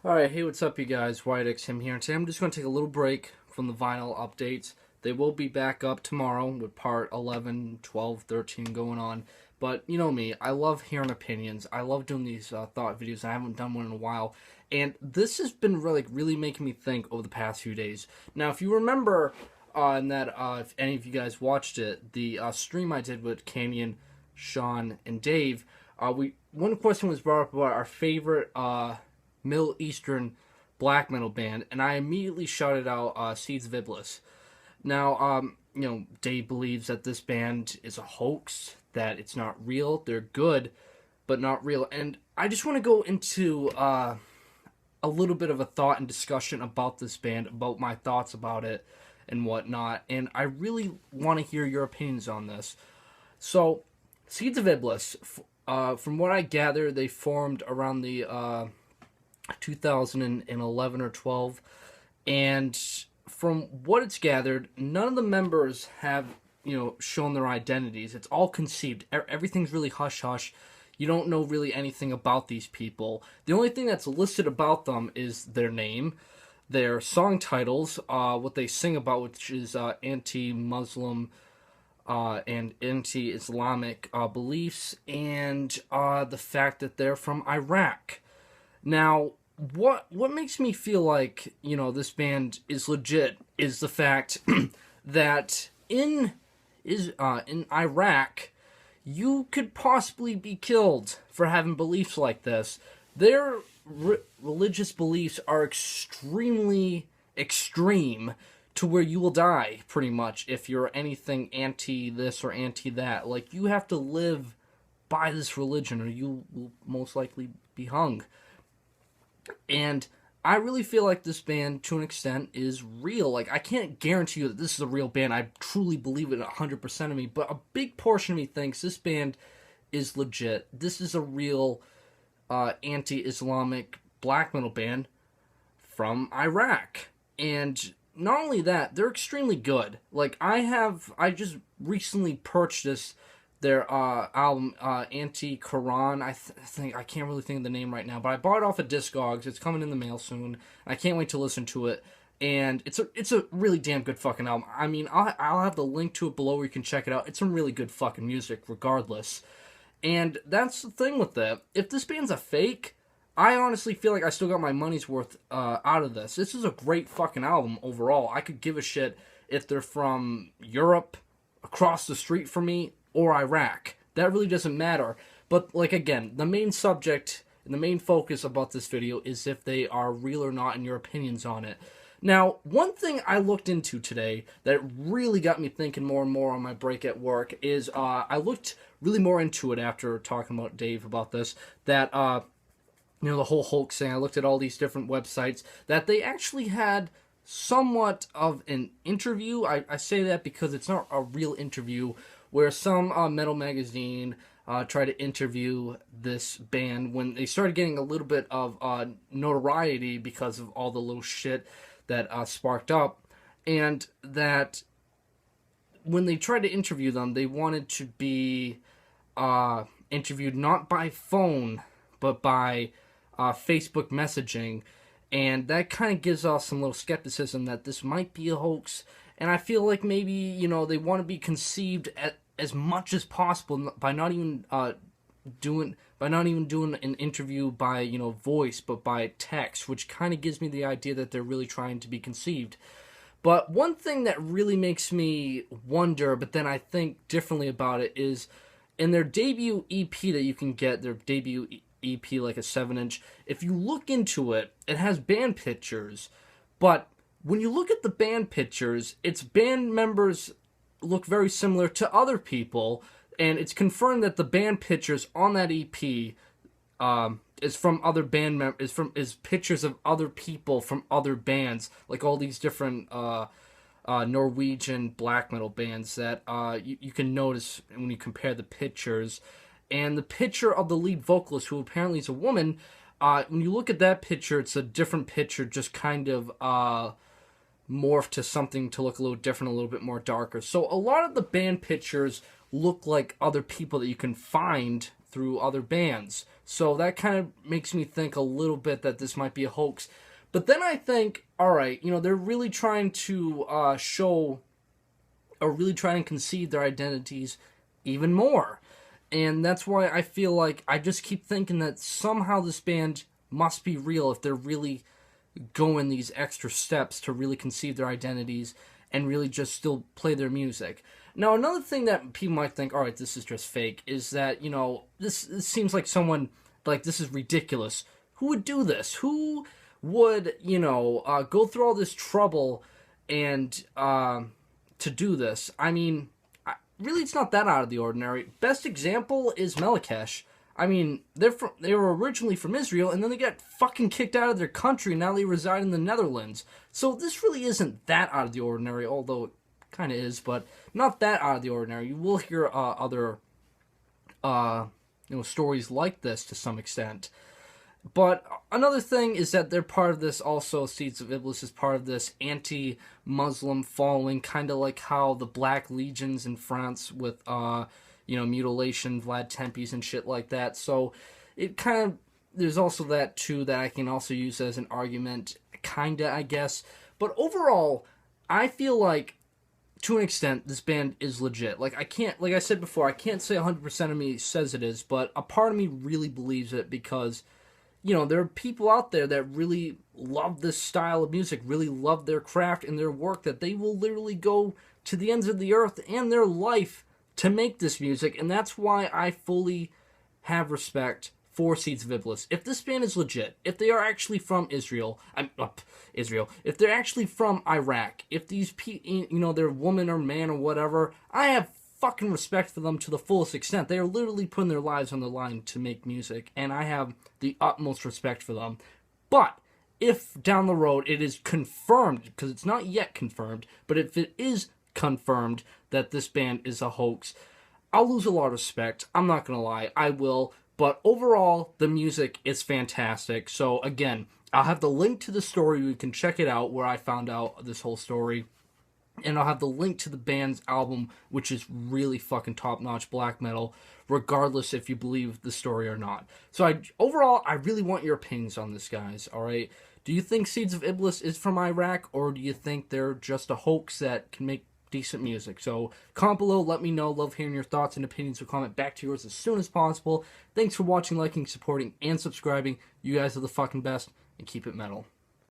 Alright, hey, what's up, you guys? Wyattxhim here, and today I'm just going to take a little break from the vinyl updates. They will be back up tomorrow with part 11, 12, 13 going on. But you know me, I love hearing opinions. I love doing these thought videos. I haven't done one in a while. And this has been really making me think over the past few days. Now, if you remember, if any of you guys watched it, the stream I did with Canyon, Sean, and Dave, one question was brought up about our favorite Middle Eastern black metal band, and I immediately shouted out Seeds of Iblis. Now, Dave believes that this band is a hoax, that it's not real. They're good, but not real. And I just want to go into a little bit of a thought and discussion about this band, about my thoughts about it and whatnot. And I really want to hear your opinions on this. So, Seeds of Iblis, from what I gather, they formed around the 2011 or 12, and from what it's gathered, none of the members have shown their identities. It's all conceived. Everything's really hush hush. You don't know really anything about these people. The only thing that's listed about them is their name, their song titles, what they sing about, which is anti-Muslim and anti-Islamic beliefs, and the fact that they're from Iraq. Now, what makes me feel like, this band is legit is the fact that in Iraq, you could possibly be killed for having beliefs like this. Their religious beliefs are extremely extreme to where you will die, pretty much, if you're anything anti this or anti that. Like, you have to live by this religion or you will most likely be hung. And I really feel like this band, to an extent, is real. Like, I can't guarantee you that this is a real band. I truly believe it 100% of me. But a big portion of me thinks this band is legit. This is a real anti-Islamic black metal band from Iraq. And not only that, they're extremely good. Like, I just recently purchased their album Anti-Quran. I think I can't really think of the name right now, but I bought it off of Discogs. It's coming in the mail soon. I can't wait to listen to it, and it's a really damn good fucking album. I mean, I'll have the link to it below where you can check it out. It's some really good fucking music, regardless. And that's the thing with that. If this band's a fake, I honestly feel like I still got my money's worth out of this. This is a great fucking album overall. I could give a shit if they're from Europe, across the street from me, or Iraq. That really doesn't matter. But, like, again, the main subject and the main focus about this video is if they are real or not and your opinions on it. Now, one thing I looked into today that really got me thinking more and more on my break at work is I looked really more into it after talking about Dave about this, that, the whole HOAX thing. I looked at all these different websites, that they actually had somewhat of an interview. I say that because it's not a real interview, where some metal magazine tried to interview this band when they started getting a little bit of notoriety because of all the little shit that sparked up, and that when they tried to interview them, they wanted to be interviewed not by phone, but by Facebook messaging, and that kind of gives off some little skepticism that this might be a hoax. And I feel like maybe, they want to be conceived as much as possible by not even doing an interview by voice, but by text, which kind of gives me the idea that they're really trying to be conceived. But one thing that really makes me wonder, but then I think differently about it, is in their debut EP that you can get, their debut EP, like a 7-inch, if you look into it, it has band pictures, but when you look at the band pictures, its band members look very similar to other people, and it's confirmed that the band pictures on that EP is from other band members, is pictures of other people from other bands, like all these different Norwegian black metal bands that you can notice when you compare the pictures. And the picture of the lead vocalist, who apparently is a woman, when you look at that picture, it's a different picture, just kind of morphed to something to look a little different, a little bit more darker. So a lot of the band pictures look like other people that you can find through other bands. So that kind of makes me think a little bit that this might be a hoax. But then I think, all right, they're really trying to show, or really trying to concede their identities even more. And that's why I feel like I just keep thinking that somehow this band must be real if they're really going these extra steps to really conceive their identities and really just still play their music. Now, another thing that people might think, all right, this is just fake, is that, this seems like someone, like, this is ridiculous. Who would do this? Who would, go through all this trouble and to do this? I mean, really, it's not that out of the ordinary. Best example is Melakesh. I mean, they were originally from Israel, and then they got fucking kicked out of their country, and now they reside in the Netherlands. So this really isn't that out of the ordinary, although it kind of is, but not that out of the ordinary. You will hear other, stories like this to some extent. But another thing is that they're part of this also, Seeds of Iblis is part of this anti-Muslim following, kind of like how the Black Legions in France with, mutilation, Vlad Tepes and shit like that. So it kind of, there's also that too that I can also use as an argument, kinda, I guess. But overall, I feel like, to an extent, this band is legit. Like I said before, I can't say 100% of me says it is, but a part of me really believes it because, there are people out there that really love this style of music, really love their craft and their work, that they will literally go to the ends of the earth and their life to make this music, and that's why I fully have respect for Seeds of Iblis. If this band is legit, if they are actually from Israel, if they're actually from Iraq, if these they're woman or man or whatever, I have fucking respect for them to the fullest extent. They are literally putting their lives on the line to make music, and I have the utmost respect for them. But if down the road it is confirmed, because it's not yet confirmed, but if it is confirmed that this band is a hoax, I'll lose a lot of respect. I'm not gonna lie, I will. But overall, the music is fantastic. So again, I'll have the link to the story. You can check it out where I found out this whole story. And I'll have the link to the band's album, which is really fucking top-notch black metal, regardless if you believe the story or not. So overall, I really want your opinions on this, guys, alright? Do you think Seeds of Iblis is from Iraq, or do you think they're just a hoax that can make decent music? So comment below, let me know. Love hearing your thoughts and opinions, so comment back to yours as soon as possible. Thanks for watching, liking, supporting, and subscribing. You guys are the fucking best, and keep it metal.